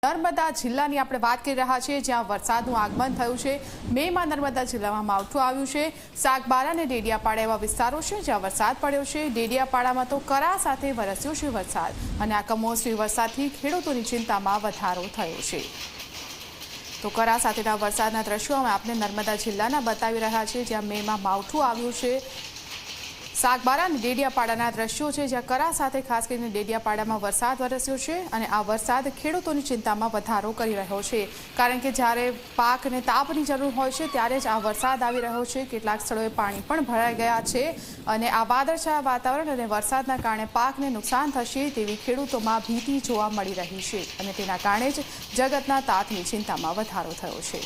નર્મદા જિલ્લાની આપણે વાત કરી રહ્યા છીએ, જ્યાં વરસાદનું આગમન થયું છે। મેમાં નર્મદા જિલ્લામાં માવઠું આવ્યું છે। સાગબારા અને ડેડિયાપાડા એવા વિસ્તારો છે જ્યાં વરસાદ પડ્યો છે। ડેડિયાપાડામાં તો કરા સાથે વરસ્યો છે વરસાદ, અને આ કમોસમી વરસાદથી ખેડૂતોની ચિંતામાં વધારો થયો છે। તો કરા સાથેના વરસાદના દ્રશ્યો અમે આપને નર્મદા જિલ્લાના બતાવી રહ્યા છીએ, જ્યાં મેમાં માવઠું આવ્યું છે। સાગબારા અને ડેડિયાપાડાના દ્રશ્યો છે, જ્યાં કરા સાથે ખાસ કરીને ડેડિયાપાડામાં વરસાદ વરસ્યો છે, અને આ વરસાદ ખેડૂતોની ચિંતામાં વધારો કરી રહ્યો છે, કારણ કે જ્યારે પાકને તાપની જરૂર હોય છે ત્યારે જ આ વરસાદ આવી રહ્યો છે। કેટલાક સ્થળોએ પાણી પણ ભરાઈ ગયા છે, અને આ વાદળછાયા વાતાવરણ અને વરસાદના કારણે પાકને નુકસાન થશે તેવી ખેડૂતોમાં ભીતિ જોવા મળી રહી છે, અને તેના કારણે જ જગતના તાતની ચિંતામાં વધારો થયો છે।